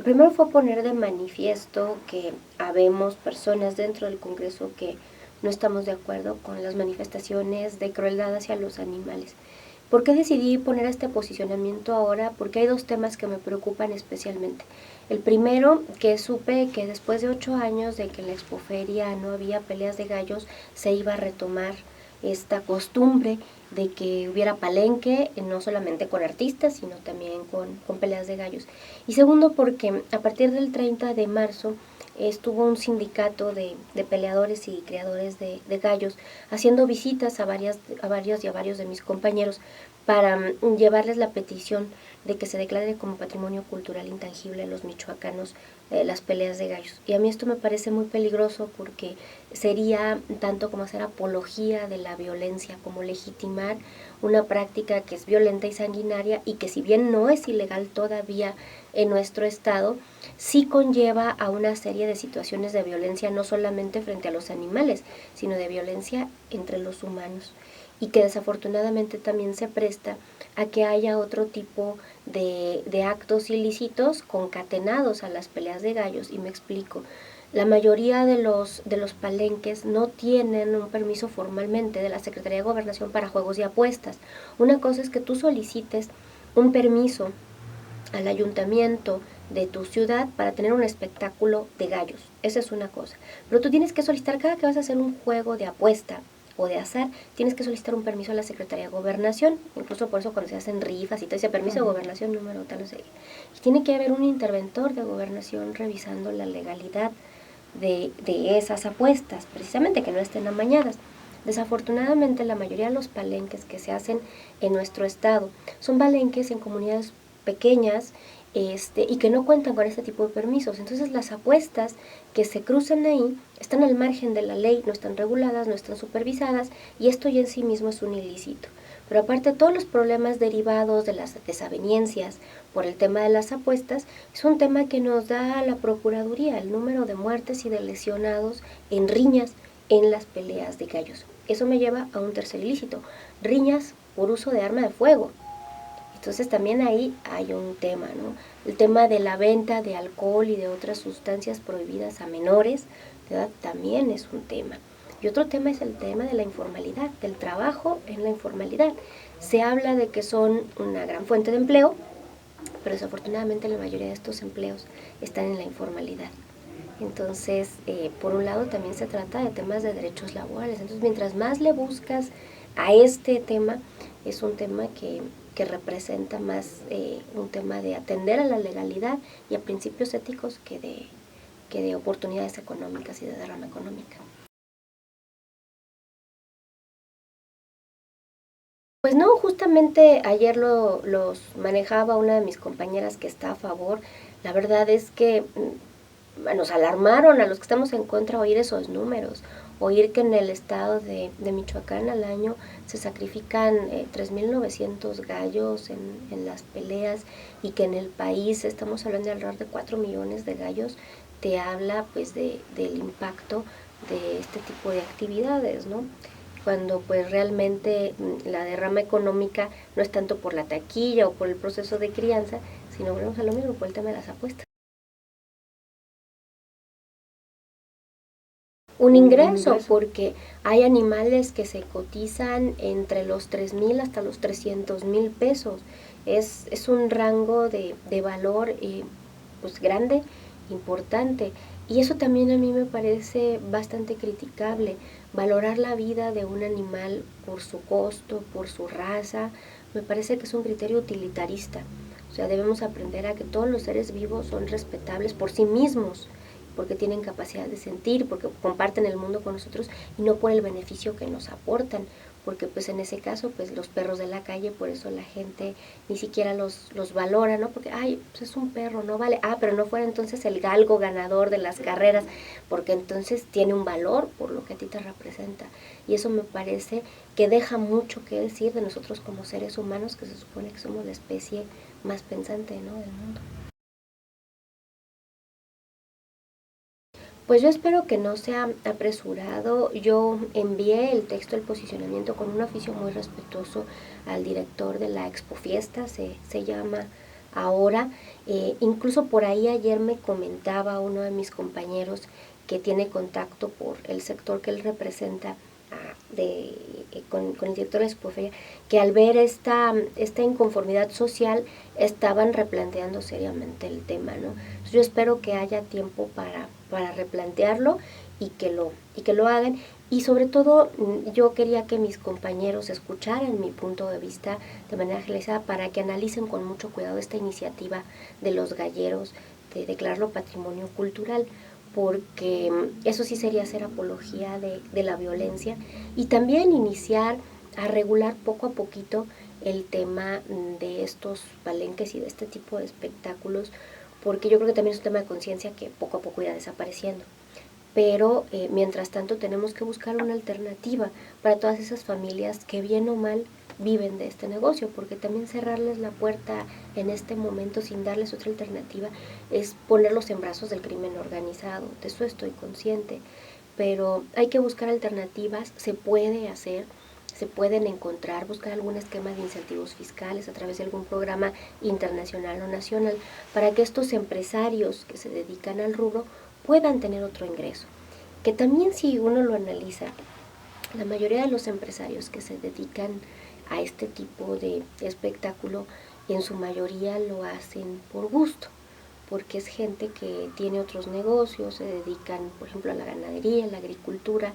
Primero fue poner de manifiesto que habemos personas dentro del Congreso que no estamos de acuerdo con las manifestaciones de crueldad hacia los animales. ¿Por qué decidí poner este posicionamiento ahora? Porque hay dos temas que me preocupan especialmente. El primero, que supe que después de 8 años de que en la Expoferia no había peleas de gallos, se iba a retomar esta costumbre de que hubiera palenque, no solamente con artistas, sino también con peleas de gallos. Y segundo, porque a partir del 30 de marzo estuvo un sindicato de peleadores y criadores de gallos haciendo visitas a varios y a varios de mis compañeros para llevarles la petición de que se declare como patrimonio cultural intangible los michoacanos las peleas de gallos. Y a mí esto me parece muy peligroso porque sería tanto como hacer apología de la violencia, como legitimar una práctica que es violenta y sanguinaria y que si bien no es ilegal todavía en nuestro estado, sí conlleva a una serie de situaciones de violencia no solamente frente a los animales, sino de violencia entre los humanos y que desafortunadamente también se presta a que haya otro tipo de actos ilícitos concatenados a las peleas de gallos. Y me explico. La mayoría de los palenques no tienen un permiso formalmente de la Secretaría de Gobernación para juegos y apuestas. Una cosa es que tú solicites un permiso al ayuntamiento de tu ciudad para tener un espectáculo de gallos. Esa es una cosa. Pero tú tienes que solicitar cada que vas a hacer un juego de apuesta o de azar, tienes que solicitar un permiso a la Secretaría de Gobernación, incluso por eso cuando se hacen rifas y todo ese permiso de gobernación número tal, no sé. Y tiene que haber un interventor de gobernación revisando la legalidad de esas apuestas, precisamente que no estén amañadas. Desafortunadamente la mayoría de los palenques que se hacen en nuestro estado son palenques en comunidades pequeñas y que no cuentan con este tipo de permisos. Entonces las apuestas que se cruzan ahí están al margen de la ley, no están reguladas, no están supervisadas y esto ya en sí mismo es un ilícito. Pero aparte todos los problemas derivados de las desavenencias por el tema de las apuestas es un tema que nos da la Procuraduría, el número de muertes y de lesionados en riñas en las peleas de gallos. Eso me lleva a un tercer ilícito, riñas por uso de arma de fuego. Entonces también ahí hay un tema, ¿no? El tema de la venta de alcohol y de otras sustancias prohibidas a menores de edad también es un tema. Y otro tema es el tema de la informalidad, del trabajo en la informalidad. Se habla de que son una gran fuente de empleo, pero desafortunadamente la mayoría de estos empleos están en la informalidad. Entonces, por un lado también se trata de temas de derechos laborales. Entonces, mientras más le buscas a este tema, es un tema que representa más un tema de atender a la legalidad y a principios éticos que de oportunidades económicas y de derrama económica. Pues no, justamente ayer los manejaba una de mis compañeras que está a favor. La verdad es que nos alarmaron a los que estamos en contra oír esos números, oír que en el estado de Michoacán al año se sacrifican 3.900 gallos en las peleas y que en el país estamos hablando de alrededor de 4 millones de gallos, te habla pues del impacto de este tipo de actividades, ¿no? Cuando pues realmente la derrama económica no es tanto por la taquilla o por el proceso de crianza, sino volvemos a lo mismo, por el tema de las apuestas. Un ingreso, porque hay animales que se cotizan entre los 3,000 hasta los 300,000 pesos. Es un rango de valor pues grande, importante. Y eso también a mí me parece bastante criticable. Valorar la vida de un animal por su costo, por su raza, me parece que es un criterio utilitarista. O sea, debemos aprender a que todos los seres vivos son respetables por sí mismos, porque tienen capacidad de sentir, porque comparten el mundo con nosotros y no por el beneficio que nos aportan, porque pues en ese caso pues los perros de la calle, por eso la gente ni siquiera los valora, ¿no? Porque, ay, pues es un perro, no vale, pero no fuera entonces el galgo ganador de las carreras, porque entonces tiene un valor por lo que a ti te representa. Y eso me parece que deja mucho que decir de nosotros como seres humanos, que se supone que somos la especie más pensante, ¿no?, del mundo. Pues yo espero que no sea apresurado. Yo envié el texto del posicionamiento con un oficio muy respetuoso al director de la Expo Fiesta, se llama ahora. Incluso por ahí ayer me comentaba uno de mis compañeros que tiene contacto por el sector que él representa con el director de la Expoferia, que al ver esta inconformidad social estaban replanteando seriamente el tema, ¿no? Entonces yo espero que haya tiempo para replantearlo y que lo hagan. Y sobre todo yo quería que mis compañeros escucharan mi punto de vista de manera agilizada para que analicen con mucho cuidado esta iniciativa de los galleros de declararlo patrimonio cultural, porque eso sí sería hacer apología de la violencia y también iniciar a regular poco a poquito el tema de estos palenques y de este tipo de espectáculos, porque yo creo que también es un tema de conciencia que poco a poco irá desapareciendo. Pero mientras tanto tenemos que buscar una alternativa para todas esas familias que bien o mal viven de este negocio, porque también cerrarles la puerta en este momento sin darles otra alternativa es ponerlos en brazos del crimen organizado. De eso estoy consciente, pero hay que buscar alternativas, se puede hacer, se pueden encontrar, buscar algún esquema de incentivos fiscales a través de algún programa internacional o nacional para que estos empresarios que se dedican al rubro puedan tener otro ingreso. Que también, si uno lo analiza, la mayoría de los empresarios que se dedican a este tipo de espectáculo, en su mayoría lo hacen por gusto, porque es gente que tiene otros negocios, se dedican, por ejemplo, a la ganadería, a la agricultura,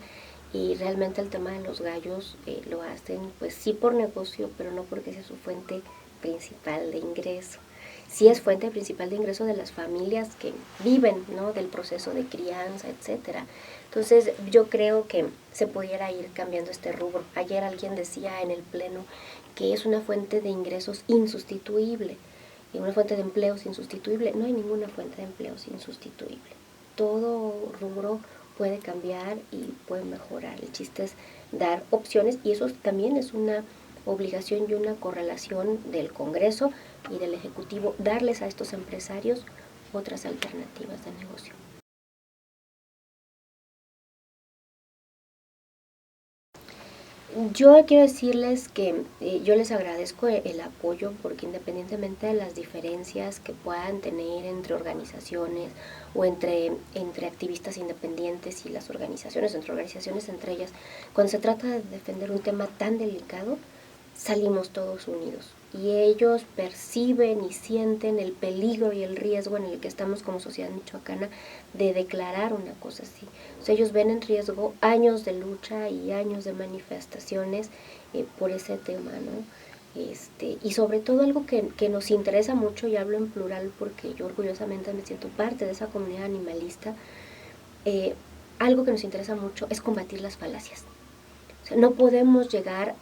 y realmente el tema de los gallos lo hacen, pues sí por negocio, pero no porque sea su fuente principal de ingreso. Sí es fuente principal de ingreso de las familias que viven, ¿no?, del proceso de crianza, etcétera. Entonces yo creo que se pudiera ir cambiando este rubro. Ayer alguien decía en el pleno que es una fuente de ingresos insustituible y una fuente de empleos insustituible. No hay ninguna fuente de empleos insustituible. Todo rubro puede cambiar y puede mejorar. El chiste es dar opciones y eso también es una obligación y una correlación del Congreso y del Ejecutivo, darles a estos empresarios otras alternativas de negocio. Yo quiero decirles que yo les agradezco el apoyo porque independientemente de las diferencias que puedan tener entre organizaciones o entre activistas independientes y las organizaciones, entre ellas, cuando se trata de defender un tema tan delicado, salimos todos unidos y ellos perciben y sienten el peligro y el riesgo en el que estamos como sociedad michoacana de declarar una cosa así. O sea, ellos ven en riesgo años de lucha y años de manifestaciones por ese tema, ¿no? Y sobre todo algo que nos interesa mucho, y hablo en plural porque yo orgullosamente me siento parte de esa comunidad animalista, algo que nos interesa mucho es combatir las falacias. O sea, no podemos llegar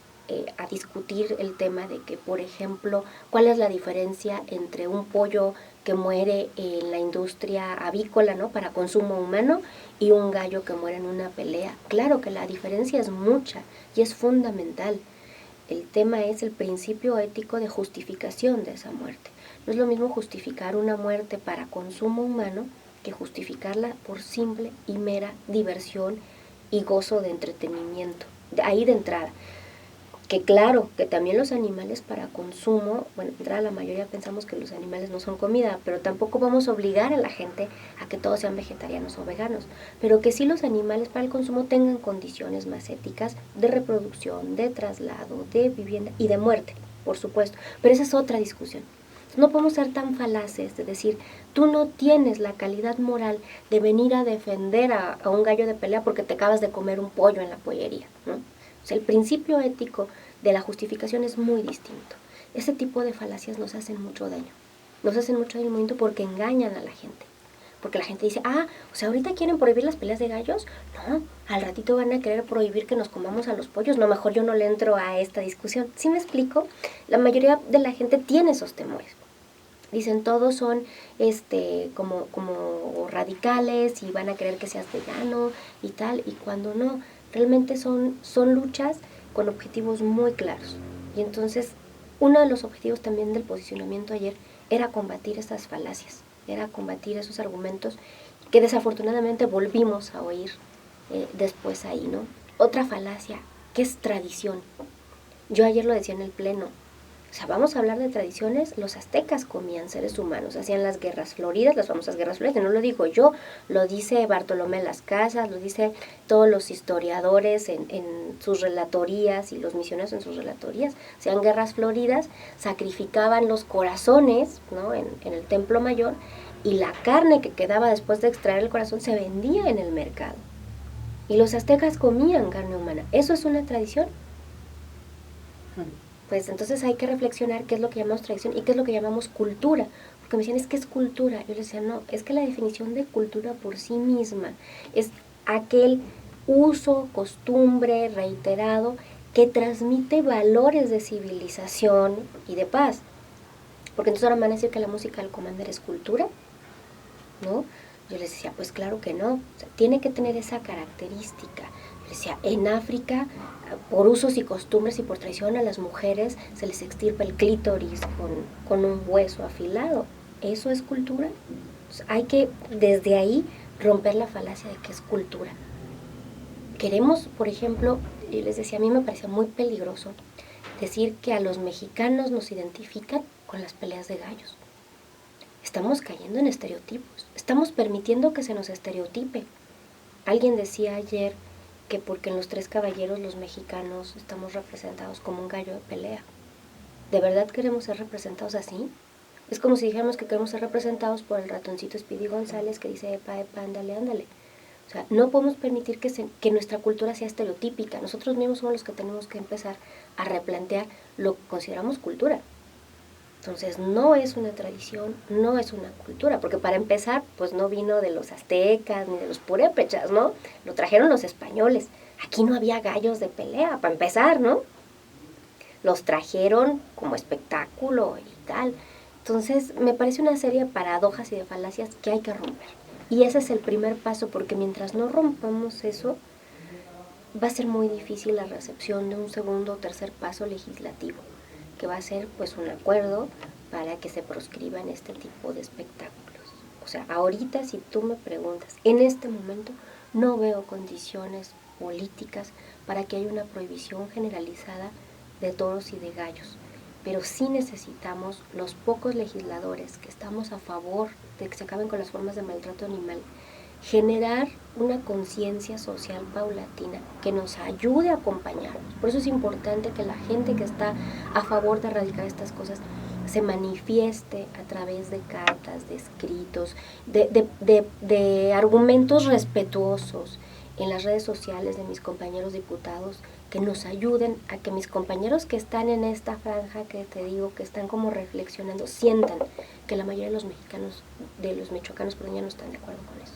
a discutir el tema de que, por ejemplo, cuál es la diferencia entre un pollo que muere en la industria avícola, ¿no?, para consumo humano, y un gallo que muere en una pelea. Claro que la diferencia es mucha y es fundamental. El tema es el principio ético de justificación de esa muerte. No es lo mismo justificar una muerte para consumo humano que justificarla por simple y mera diversión y gozo de entretenimiento. Ahí de entrada. Que claro, que también los animales para consumo, bueno, de entrada la mayoría pensamos que los animales no son comida, pero tampoco vamos a obligar a la gente a que todos sean vegetarianos o veganos, pero que sí los animales para el consumo tengan condiciones más éticas de reproducción, de traslado, de vivienda y de muerte, por supuesto, pero esa es otra discusión. No podemos ser tan falaces de decir, tú no tienes la calidad moral de venir a defender a un gallo de pelea porque te acabas de comer un pollo en la pollería, ¿no? O sea, el principio ético de la justificación es muy distinto. Ese tipo de falacias nos hacen mucho daño. Nos hacen mucho daño en el momento porque engañan a la gente. Porque la gente dice, o sea, ahorita quieren prohibir las peleas de gallos. No, al ratito van a querer prohibir que nos comamos a los pollos. No, mejor yo no le entro a esta discusión. ¿Sí me explico? La mayoría de la gente tiene esos temores. Dicen, todos son como radicales y van a querer que seas vegano y tal, y cuando no, realmente son luchas con objetivos muy claros. Y entonces, uno de los objetivos también del posicionamiento ayer era combatir esas falacias, era combatir esos argumentos que desafortunadamente volvimos a oír después ahí, ¿no? Otra falacia, que es tradición. Yo ayer lo decía en el pleno, o O sea, vamos a hablar de tradiciones, los aztecas comían seres humanos, hacían las guerras floridas, las famosas guerras floridas, no lo digo yo, lo dice Bartolomé Las Casas, lo dice todos los historiadores en sus relatorías y los misioneros en sus relatorías, hacían guerras floridas, sacrificaban los corazones, ¿no?, en el templo mayor, y la carne que quedaba después de extraer el corazón se vendía en el mercado. Y los aztecas comían carne humana. ¿Eso es una tradición? Pues entonces hay que reflexionar qué es lo que llamamos tradición y qué es lo que llamamos cultura. Porque me decían, es que es cultura. Yo les decía, no, es que la definición de cultura por sí misma es aquel uso, costumbre reiterado que transmite valores de civilización y de paz. Porque entonces ahora me van a decir que la música del Commander es cultura, ¿no? Yo les decía, pues claro que no, o sea, tiene que tener esa característica. Yo les decía, en África, por usos y costumbres y por tradición, a las mujeres se les extirpa el clítoris con un hueso afilado. ¿Eso es cultura? Entonces, hay que, desde ahí, romper la falacia de que es cultura. Queremos, por ejemplo, yo les decía, a mí me parecía muy peligroso decir que a los mexicanos nos identifican con las peleas de gallos. Estamos cayendo en estereotipos, estamos permitiendo que se nos estereotipe. Alguien decía ayer que porque en Los Tres Caballeros los mexicanos estamos representados como un gallo de pelea. ¿De verdad queremos ser representados así? Es como si dijéramos que queremos ser representados por el ratoncito Speedy González que dice, epa, epa, ándale, ándale. O sea, no podemos permitir que nuestra cultura sea estereotípica. Nosotros mismos somos los que tenemos que empezar a replantear lo que consideramos cultura. Entonces, no es una tradición, no es una cultura, porque para empezar, pues no vino de los aztecas ni de los purépechas, ¿no? Lo trajeron los españoles. Aquí no había gallos de pelea, para empezar, ¿no? Los trajeron como espectáculo y tal. Entonces, me parece una serie de paradojas y de falacias que hay que romper. Y ese es el primer paso, porque mientras no rompamos eso, va a ser muy difícil la recepción de un segundo o tercer paso legislativo, que va a ser pues un acuerdo para que se proscriban este tipo de espectáculos. O sea, ahorita si tú me preguntas, en este momento no veo condiciones políticas para que haya una prohibición generalizada de toros y de gallos, pero sí necesitamos los pocos legisladores que estamos a favor de que se acaben con las formas de maltrato animal, generar una conciencia social paulatina que nos ayude a acompañarnos. Por eso es importante que la gente que está a favor de erradicar estas cosas se manifieste a través de cartas, de escritos, de argumentos respetuosos en las redes sociales de mis compañeros diputados, que nos ayuden a que mis compañeros que están en esta franja que te digo, que están como reflexionando, sientan que la mayoría de los mexicanos, de los michoacanos, ya no están de acuerdo con eso.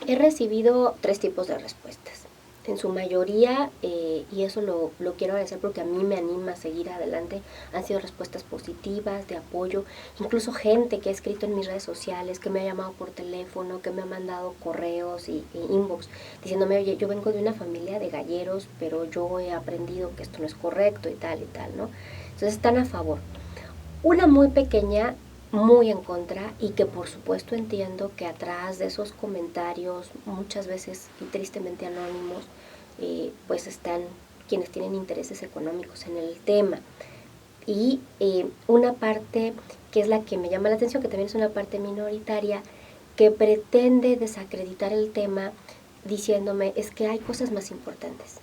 He recibido 3 tipos de respuestas. En su mayoría, y eso lo quiero agradecer porque a mí me anima a seguir adelante, han sido respuestas positivas, de apoyo, incluso gente que ha escrito en mis redes sociales, que me ha llamado por teléfono, que me ha mandado correos y inbox, diciéndome, oye, yo vengo de una familia de galleros, pero yo he aprendido que esto no es correcto y tal, ¿no? Entonces están a favor. Una muy pequeña, muy en contra, y que por supuesto entiendo que atrás de esos comentarios, muchas veces y tristemente anónimos, pues están quienes tienen intereses económicos en el tema. Y una parte que es la que me llama la atención, que también es una parte minoritaria, que pretende desacreditar el tema diciéndome, es que hay cosas más importantes,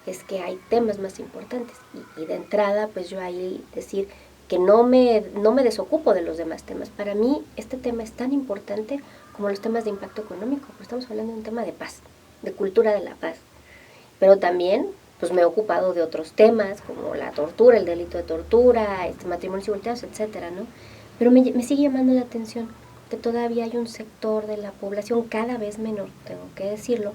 es que hay temas más importantes. Y de entrada, pues yo ahí decir que no me desocupo de los demás temas. Para mí este tema es tan importante como los temas de impacto económico, porque estamos hablando de un tema de paz, de cultura de la paz. Pero también pues me he ocupado de otros temas, como la tortura, el delito de tortura, matrimonios igualitarios, etcétera, ¿no? Pero me sigue llamando la atención que todavía hay un sector de la población cada vez menor, tengo que decirlo,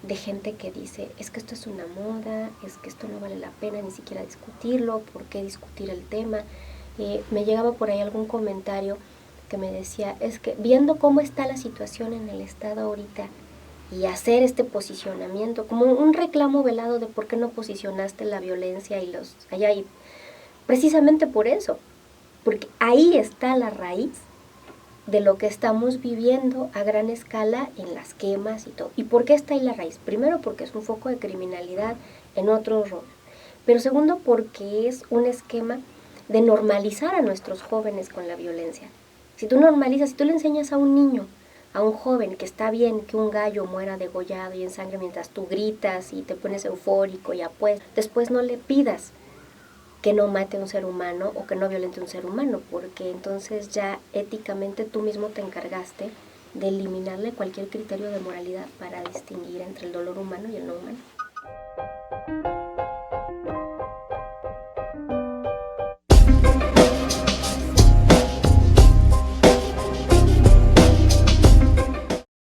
de gente que dice, es que esto es una moda, es que esto no vale la pena ni siquiera discutirlo, ¿por qué discutir el tema? Me llegaba por ahí algún comentario que me decía, es que viendo cómo está la situación en el Estado ahorita y hacer este posicionamiento, como un reclamo velado de por qué no posicionaste la violencia y los allá, y precisamente por eso, porque ahí está la raíz de lo que estamos viviendo a gran escala en las quemas y todo. ¿Y por qué está ahí la raíz? Primero, porque es un foco de criminalidad en otros roles. Pero segundo, porque es un esquema de normalizar a nuestros jóvenes con la violencia. Si tú normalizas, si tú le enseñas a un niño, a un joven, que está bien que un gallo muera degollado y en sangre mientras tú gritas y te pones eufórico y apuestas, después no le pidas que no mate a un ser humano o que no violente a un ser humano, porque entonces ya éticamente tú mismo te encargaste de eliminarle cualquier criterio de moralidad para distinguir entre el dolor humano y el no humano.